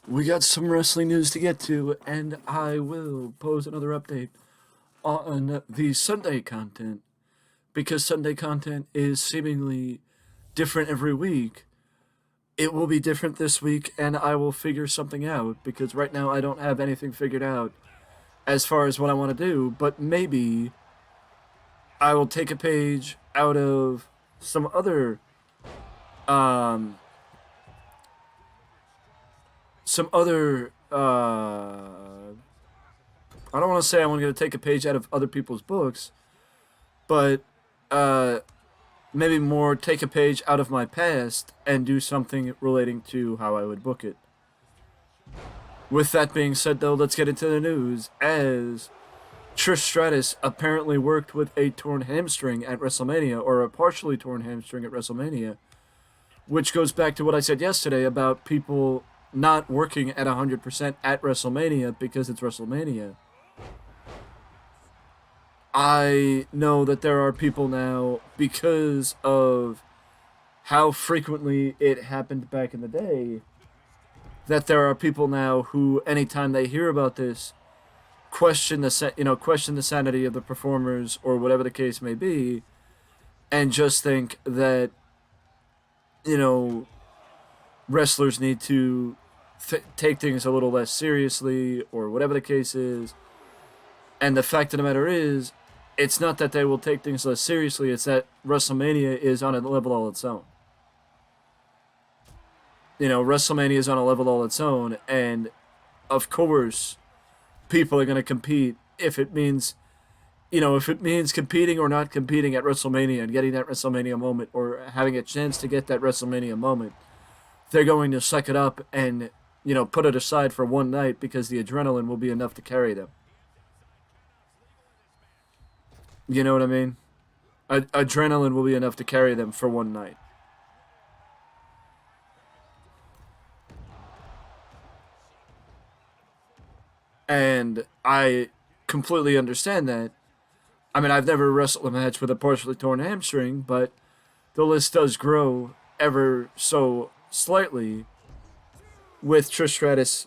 We got some wrestling news to get to, and I will pose another update on the Sunday content because Sunday content is seemingly different every week. It will be different this week, and I will figure something out because right now I don't have anything figured out as far as what I want to do, but maybe I will take a page out of some other um some other I don't want to say I'm going to take a page out of other people's books, but uh, maybe more take a page out of my past and do something relating to how I would book it. With that being said, though, let's get into the news. As Trish Stratus apparently worked with a torn hamstring at WrestleMania, or a partially torn hamstring at WrestleMania, which goes back to what I said yesterday about people not working at 100% at WrestleMania because it's WrestleMania. I know that there are people now, because of how frequently it happened back in the day, that there are people now who, anytime they hear about this, question the sanity of the performers or whatever the case may be, and just think that wrestlers need to take things a little less seriously or whatever the case is. And the fact of the matter is, it's not that they will take things less seriously, it's that WrestleMania is on a level all its own. WrestleMania is on a level all its own, and of course, people are going to compete if it means competing or not competing at WrestleMania and getting that WrestleMania moment or having a chance to get that WrestleMania moment. They're going to suck it up and, put it aside for one night because the adrenaline will be enough to carry them. You know what I mean? Adrenaline will be enough to carry them for one night. And I completely understand that. I mean, I've never wrestled a match with a partially torn hamstring, but the list does grow ever so slightly with Trish Stratus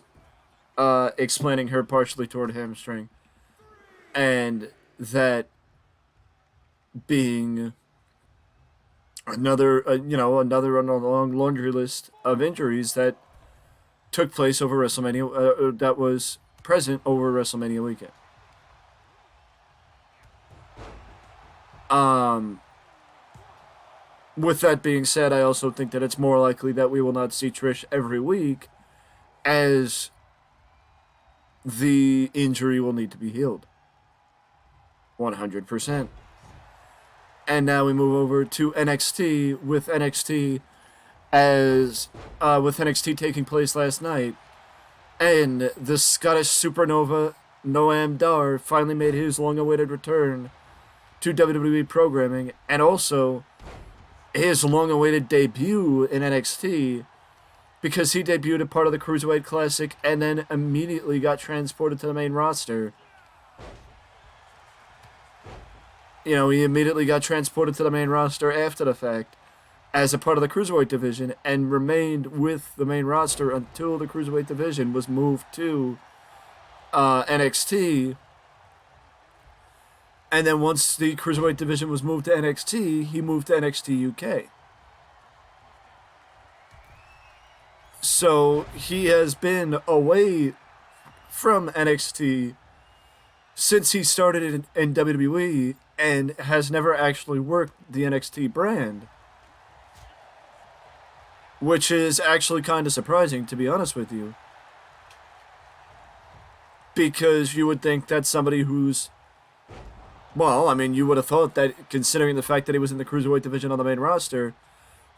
explaining her partially torn hamstring, and that being another on a long laundry list of injuries that took place over WrestleMania, that was present over WrestleMania weekend. With that being said, I also think that it's more likely that we will not see Trish every week, as the injury will need to be healed. 100%. And now we move over to NXT with NXT with NXT taking place last night, and the Scottish Supernova Noam Dar finally made his long-awaited return to WWE programming, and also his long-awaited debut in NXT, because he debuted as part of the Cruiserweight Classic and then immediately got transported to the main roster. He immediately got transported to the main roster after the fact as a part of the Cruiserweight division and remained with the main roster until the Cruiserweight division was moved to NXT. And then once the Cruiserweight division was moved to NXT, he moved to NXT UK. So he has been away from NXT since he started in WWE and has never actually worked the NXT brand, which is actually kind of surprising, to be honest with you, because you would think that somebody who's, well, I mean, you would have thought that, considering the fact that he was in the Cruiserweight division on the main roster,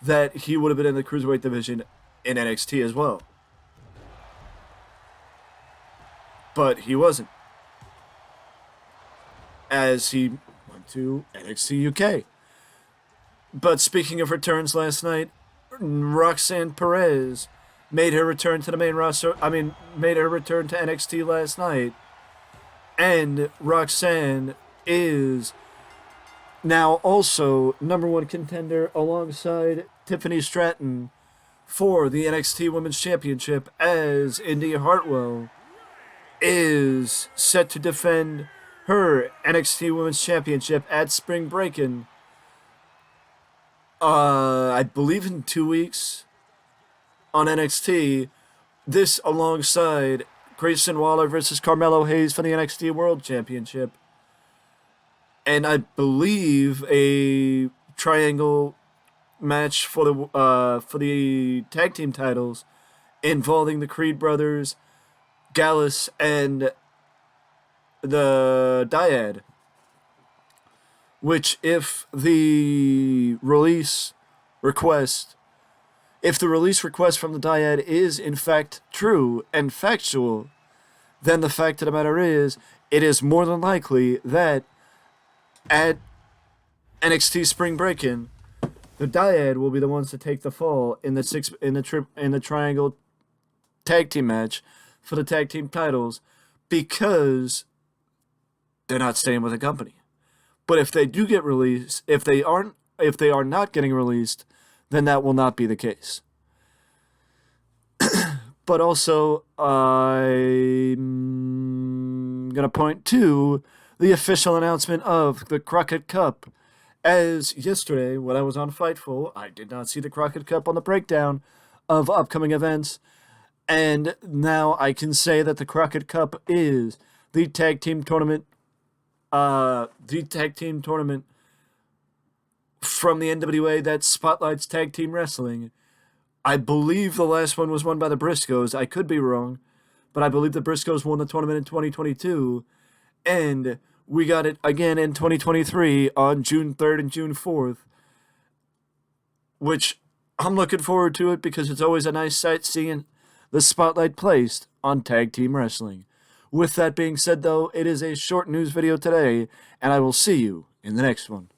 that he would have been in the Cruiserweight division in NXT as well. But he wasn't, as he went to NXT UK. But speaking of returns last night, Roxanne Perez made her return to the main roster. Made her return to NXT last night. And Roxanne is now also number one contender alongside Tiffany Stratton for the NXT Women's Championship, as Indy Hartwell is set to defend her NXT Women's Championship at Spring Breakin'. I believe in 2 weeks on NXT. This alongside Grayson Waller versus Carmelo Hayes for the NXT World Championship. And I believe a triangle match for the tag team titles involving the Creed brothers, Gallus, and the Dyad. Which, if the release request from the Dyad is in fact true and factual, then the fact of the matter is, it is more than likely that at NXT Spring Breakin', the Dyad will be the ones to take the fall in the triangle tag team match for the tag team titles, because they're not staying with the company. But if they do get released, if they are not getting released, then that will not be the case. But also, I'm going to point to the official announcement of the Crockett Cup. As yesterday, when I was on Fightful, I did not see the Crockett Cup on the breakdown of upcoming events. And now I can say that the Crockett Cup is the tag team tournament from the NWA that spotlights tag team wrestling. I believe the last one was won by the Briscoes. I could be wrong, but I believe the Briscoes won the tournament in 2022, and we got it again in 2023 on June 3rd and June 4th, which I'm looking forward to it because it's always a nice sight seeing the spotlight placed on tag team wrestling. With that being said, though, it is a short news video today, and I will see you in the next one.